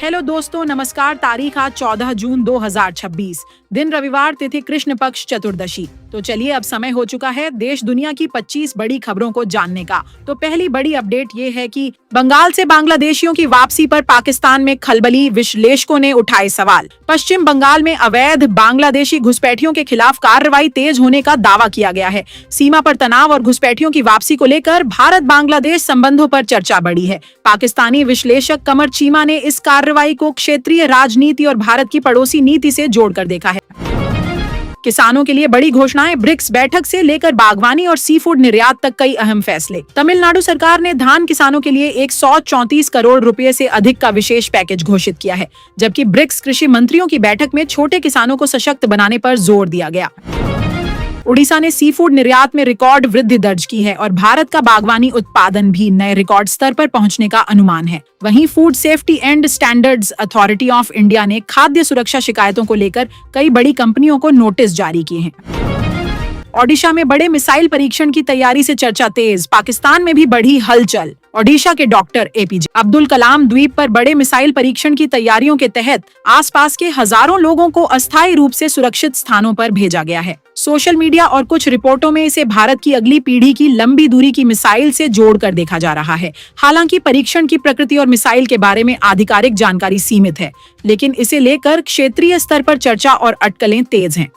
Hello दोस्तों, नमस्कार। तारीख आज 14 जून 2026, दिन रविवार, तिथि कृष्ण पक्ष चतुर्दशी। तो चलिए अब समय हो चुका है देश दुनिया की 25 बड़ी खबरों को जानने का। तो पहली बड़ी अपडेट ये है कि बंगाल से बांग्लादेशियों की वापसी पर पाकिस्तान में खलबली, विश्लेषकों ने उठाए सवाल। पश्चिम बंगाल में अवैध बांग्लादेशी घुसपैठियों के खिलाफ कार्रवाई तेज होने का दावा किया गया है। सीमा पर तनाव और घुसपैठियों की वापसी को लेकर भारत बांग्लादेश संबंधों पर चर्चा बढ़ी है। पाकिस्तानी विश्लेषक कमर चीमा ने इस कार्रवाई को क्षेत्रीय राजनीति और भारत की पड़ोसी नीति से जोड़कर देखा है। किसानों के लिए बड़ी घोषणाएं, ब्रिक्स बैठक से लेकर बागवानी और सी फूड निर्यात तक कई अहम फैसले। तमिलनाडु सरकार ने धान किसानों के लिए 134 करोड़ रुपए से अधिक का विशेष पैकेज घोषित किया है, जबकि ब्रिक्स कृषि मंत्रियों की बैठक में छोटे किसानों को सशक्त बनाने पर जोर दिया गया। उड़ीसा ने सी फूड निर्यात में रिकॉर्ड वृद्धि दर्ज की है और भारत का बागवानी उत्पादन भी नए रिकॉर्ड स्तर पर पहुंचने का अनुमान है। वहीं food safety and standards authority of India ने खाद्य सुरक्षा शिकायतों को लेकर कई बड़ी कंपनियों को नोटिस जारी किए हैं। ओडिशा में बड़े मिसाइल परीक्षण की तैयारी से चर्चा तेज, पाकिस्तान में भी बढ़ी हलचल। ओडिशा के डॉक्टर एपीजे अब्दुल कलाम द्वीप पर बड़े मिसाइल परीक्षण की तैयारियों के तहत आसपास के हजारों लोगों को अस्थायी रूप से सुरक्षित स्थानों पर भेजा गया है। सोशल मीडिया और कुछ रिपोर्टों में इसे भारत की अगली पीढ़ी की लंबी दूरी की मिसाइल से जोड़कर देखा जा रहा है। हालांकि परीक्षण की प्रकृति और मिसाइल के बारे में आधिकारिक जानकारी सीमित है, लेकिन इसे लेकर क्षेत्रीय स्तर पर चर्चा और अटकलें तेज हैं।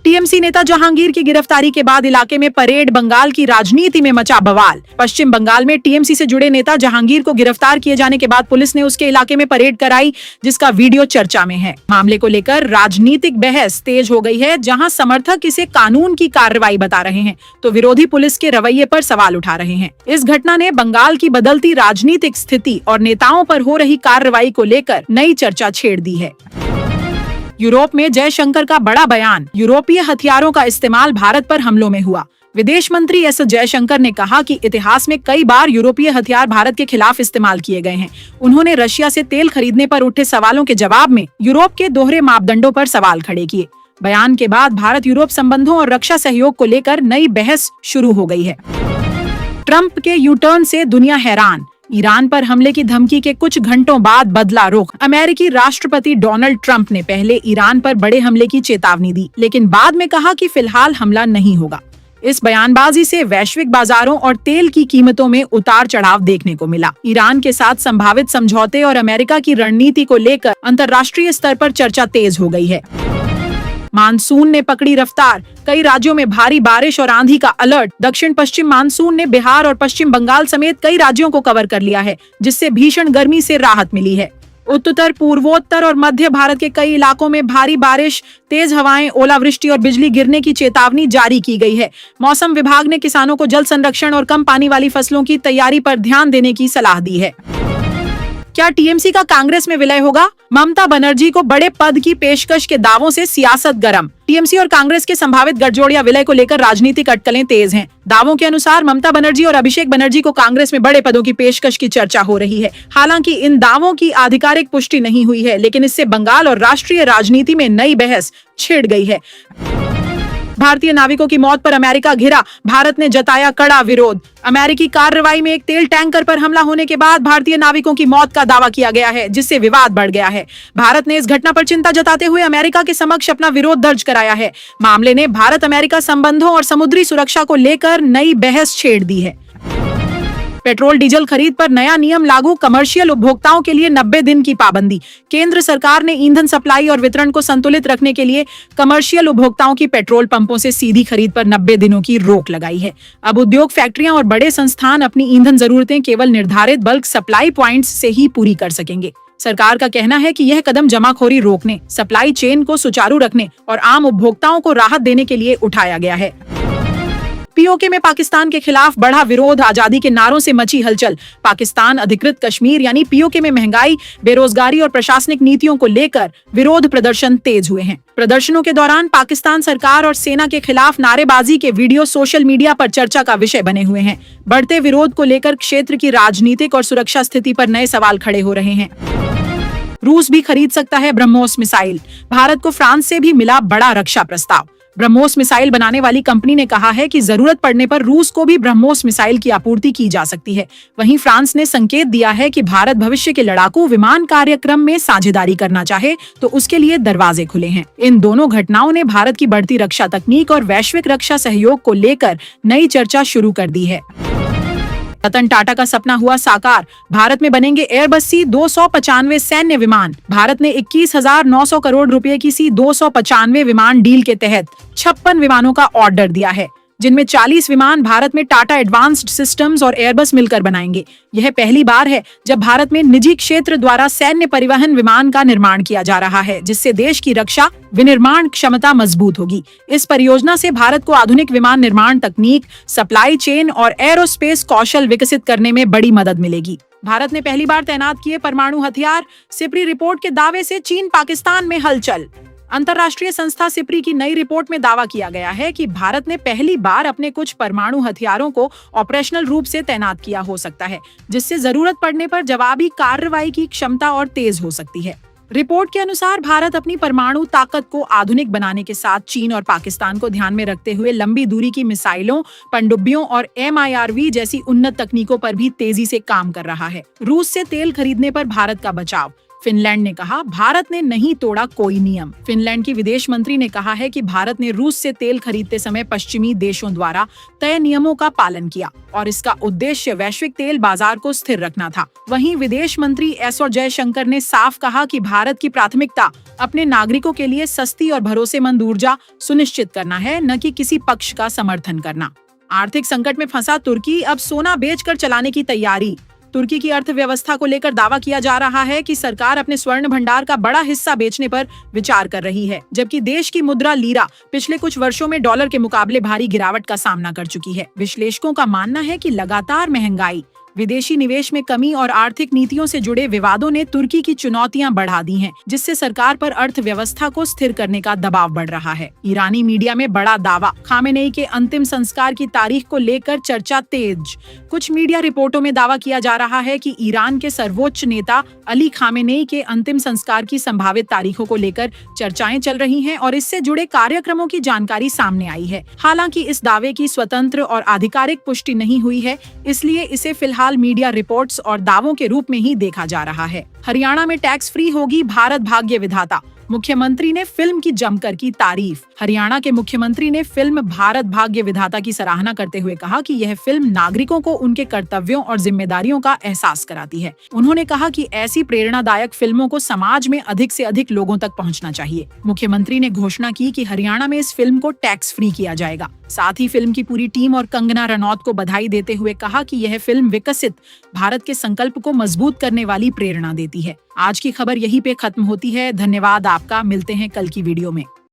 टीएमसी नेता जहांगीर की गिरफ्तारी के बाद इलाके में परेड, बंगाल की राजनीति में मचा बवाल। पश्चिम बंगाल में टीएमसी से जुड़े नेता जहांगीर को गिरफ्तार किए जाने के बाद पुलिस ने उसके इलाके में परेड कराई, जिसका वीडियो चर्चा में है। मामले को लेकर राजनीतिक बहस तेज हो गई है, जहां समर्थक इसे कानून की कार्रवाई बता रहे हैं तो विरोधी पुलिस के रवैये पर सवाल उठा रहे हैं। इस घटना ने बंगाल की बदलती राजनीतिक स्थिति और नेताओं पर हो रही कार्रवाई को लेकर नई चर्चा छेड़ दी है। यूरोप में जयशंकर का बड़ा बयान, यूरोपीय हथियारों का इस्तेमाल भारत पर हमलों में हुआ। विदेश मंत्री एस जयशंकर ने कहा कि इतिहास में कई बार यूरोपीय हथियार भारत के खिलाफ इस्तेमाल किए गए हैं। उन्होंने रशिया से तेल खरीदने पर उठे सवालों के जवाब में यूरोप के दोहरे मापदंडों पर सवाल खड़े किए। बयान के बाद भारत यूरोप संबंधों और रक्षा सहयोग को लेकर नई बहस शुरू हो गई है। ट्रंप के यू टर्न से दुनिया हैरान, ईरान पर हमले की धमकी के कुछ घंटों बाद बदला रुख। अमेरिकी राष्ट्रपति डोनाल्ड ट्रंप ने पहले ईरान पर बड़े हमले की चेतावनी दी, लेकिन बाद में कहा कि फिलहाल हमला नहीं होगा। इस बयानबाजी से वैश्विक बाजारों और तेल की कीमतों में उतार चढ़ाव देखने को मिला। ईरान के साथ संभावित समझौते और अमेरिका की रणनीति को लेकर अंतर्राष्ट्रीय स्तर पर चर्चा तेज हो गई है। मानसून ने पकड़ी रफ्तार, कई राज्यों में भारी बारिश और आंधी का अलर्ट। दक्षिण पश्चिम मानसून ने बिहार और पश्चिम बंगाल समेत कई राज्यों को कवर कर लिया है, जिससे भीषण गर्मी से राहत मिली है। उत्तर, पूर्वोत्तर और मध्य भारत के कई इलाकों में भारी बारिश, तेज हवाएं, ओलावृष्टि और बिजली गिरने की चेतावनी जारी की गई है। मौसम विभाग ने किसानों को जल संरक्षण और कम पानी वाली फसलों की तैयारी पर ध्यान देने की सलाह दी है। क्या टीएमसी का कांग्रेस में विलय होगा? ममता बनर्जी को बड़े पद की पेशकश के दावों से सियासत गरम। टीएमसी और कांग्रेस के संभावित गठजोड़ या विलय को लेकर राजनीतिक अटकलें तेज हैं। दावों के अनुसार ममता बनर्जी और अभिषेक बनर्जी को कांग्रेस में बड़े पदों की पेशकश की चर्चा हो रही है। हालांकि इन दावों की आधिकारिक पुष्टि नहीं हुई है, लेकिन इससे बंगाल और राष्ट्रीय राजनीति में नई बहस छिड़ गई है। भारतीय नाविकों की मौत पर अमेरिका घिरा, भारत ने जताया कड़ा विरोध। अमेरिकी कार्रवाई में एक तेल टैंकर पर हमला होने के बाद भारतीय नाविकों की मौत का दावा किया गया है, जिससे विवाद बढ़ गया है। भारत ने इस घटना पर चिंता जताते हुए अमेरिका के समक्ष अपना विरोध दर्ज कराया है। मामले ने भारत अमेरिका संबंधों और समुद्री सुरक्षा को लेकर नई बहस छेड़ दी है। पेट्रोल डीजल खरीद पर नया नियम लागू, कमर्शियल उपभोक्ताओं के लिए 90 दिन की पाबंदी। केंद्र सरकार ने ईंधन सप्लाई और वितरण को संतुलित रखने के लिए कमर्शियल उपभोक्ताओं की पेट्रोल पंपों से सीधी खरीद पर 90 दिनों की रोक लगाई है। अब उद्योग, फैक्ट्रियां और बड़े संस्थान अपनी ईंधन जरूरतें केवल निर्धारित बल्क सप्लाई प्वाइंट्स से ही पूरी कर सकेंगे। सरकार का कहना है कि यह कदम जमाखोरी रोकने, सप्लाई चेन को सुचारू रखने और आम उपभोक्ताओं को राहत देने के लिए उठाया गया है। पीओके में पाकिस्तान के खिलाफ बढ़ा विरोध, आजादी के नारों से मची हलचल। पाकिस्तान अधिकृत कश्मीर यानी पीओके में महंगाई, बेरोजगारी और प्रशासनिक नीतियों को लेकर विरोध प्रदर्शन तेज हुए हैं। प्रदर्शनों के दौरान पाकिस्तान सरकार और सेना के खिलाफ नारेबाजी के वीडियो सोशल मीडिया पर चर्चा का विषय बने हुए हैं। बढ़ते विरोध को लेकर क्षेत्र की राजनीतिक और सुरक्षा स्थिति पर नए सवाल खड़े हो रहे हैं। रूस भी खरीद सकता है ब्रह्मोस मिसाइल। भारत को फ्रांस से भी मिला बड़ा रक्षा प्रस्ताव। ब्रह्मोस मिसाइल बनाने वाली कंपनी ने कहा है कि जरूरत पड़ने पर रूस को भी ब्रह्मोस मिसाइल की आपूर्ति की जा सकती है। वहीं फ्रांस ने संकेत दिया है कि भारत भविष्य के लड़ाकू विमान कार्यक्रम में साझेदारी करना चाहे तो उसके लिए दरवाजे खुले हैं। इन दोनों घटनाओं ने भारत की बढ़ती रक्षा तकनीक और वैश्विक रक्षा सहयोग को लेकर नई चर्चा शुरू कर दी है। रतन टाटा का सपना हुआ साकार, भारत में बनेंगे एयरबस C-295 सैन्य विमान। भारत ने 21,900 करोड़ रुपए की C-295 विमान डील के तहत 56 विमानों का ऑर्डर दिया है, जिनमें 40 विमान भारत में टाटा एडवांस्ड सिस्टम्स और एयरबस मिलकर बनाएंगे। यह पहली बार है जब भारत में निजी क्षेत्र द्वारा सैन्य परिवहन विमान का निर्माण किया जा रहा है, जिससे देश की रक्षा विनिर्माण क्षमता मजबूत होगी। इस परियोजना से भारत को आधुनिक विमान निर्माण तकनीक, सप्लाई चेन और एरोस्पेस कौशल विकसित करने में बड़ी मदद मिलेगी। भारत ने पहली बार तैनात किए परमाणु हथियार, सिप्री रिपोर्ट के दावे से चीन पाकिस्तान में हलचल। अंतर्राष्ट्रीय संस्था सिप्री की नई रिपोर्ट में दावा किया गया है कि भारत ने पहली बार अपने कुछ परमाणु हथियारों को ऑपरेशनल रूप से तैनात किया हो सकता है, जिससे जरूरत पड़ने पर जवाबी कार्रवाई की क्षमता और तेज हो सकती है। रिपोर्ट के अनुसार भारत अपनी परमाणु ताकत को आधुनिक बनाने के साथ चीन और पाकिस्तान को ध्यान में रखते हुए लंबी दूरी की मिसाइलों, पनडुब्बियों और MIRV जैसी उन्नत तकनीकों पर भी तेजी से काम कर रहा है। रूस से तेल खरीदने पर भारत का बचाव। फिनलैंड ने कहा, भारत ने नहीं तोड़ा कोई नियम। फिनलैंड की विदेश मंत्री ने कहा है कि भारत ने रूस से तेल खरीदते समय पश्चिमी देशों द्वारा तय नियमों का पालन किया और इसका उद्देश्य वैश्विक तेल बाजार को स्थिर रखना था। वहीं विदेश मंत्री एस जयशंकर ने साफ कहा कि भारत की प्राथमिकता अपने नागरिकों के लिए सस्ती और भरोसेमंद ऊर्जा सुनिश्चित करना है, न कि किसी पक्ष का समर्थन करना। आर्थिक संकट में फंसा तुर्की अब सोना बेचकर चलाने की तैयारी। तुर्की की अर्थव्यवस्था को लेकर दावा किया जा रहा है कि सरकार अपने स्वर्ण भंडार का बड़ा हिस्सा बेचने पर विचार कर रही है, जबकि देश की मुद्रा लीरा पिछले कुछ वर्षों में डॉलर के मुकाबले भारी गिरावट का सामना कर चुकी है। विश्लेषकों का मानना है कि लगातार महंगाई, विदेशी निवेश में कमी और आर्थिक नीतियों से जुड़े विवादों ने तुर्की की चुनौतियां बढ़ा दी हैं, जिससे सरकार पर अर्थव्यवस्था को स्थिर करने का दबाव बढ़ रहा है। ईरानी मीडिया में बड़ा दावा, खामेनेई के अंतिम संस्कार की तारीख को लेकर चर्चा तेज। कुछ मीडिया रिपोर्टों में दावा किया जा रहा है कि ईरान के सर्वोच्च नेता अली खामेनेई के अंतिम संस्कार की संभावित तारीखों को लेकर चर्चाएं चल रही हैं और इससे जुड़े कार्यक्रमों की जानकारी सामने आई है। हालांकि इस दावे की स्वतंत्र और आधिकारिक पुष्टि नहीं हुई है, इसलिए इसे फिलहाल मीडिया रिपोर्ट्स और दावों के रूप में ही देखा जा रहा है। हरियाणा में टैक्स फ्री होगी भारत भाग्य विधाता। मुख्यमंत्री ने फिल्म की जमकर की तारीफ। हरियाणा के मुख्यमंत्री ने फिल्म भारत भाग्य विधाता की सराहना करते हुए कहा कि यह फिल्म नागरिकों को उनके कर्तव्यों और जिम्मेदारियों का एहसास कराती है। उन्होंने कहा कि ऐसी प्रेरणादायक फिल्मों को समाज में अधिक से अधिक लोगों तक पहुंचना चाहिए। मुख्यमंत्री ने घोषणा की कि हरियाणा में इस फिल्म को टैक्स फ्री किया जाएगा। साथ ही फिल्म की पूरी टीम और कंगना रनौत को बधाई देते हुए कहा कि यह फिल्म विकसित भारत के संकल्प को मजबूत करने वाली प्रेरणा देती है। आज की खबर यहीं पे खत्म होती है। धन्यवाद आपका, मिलते हैं कल की वीडियो में।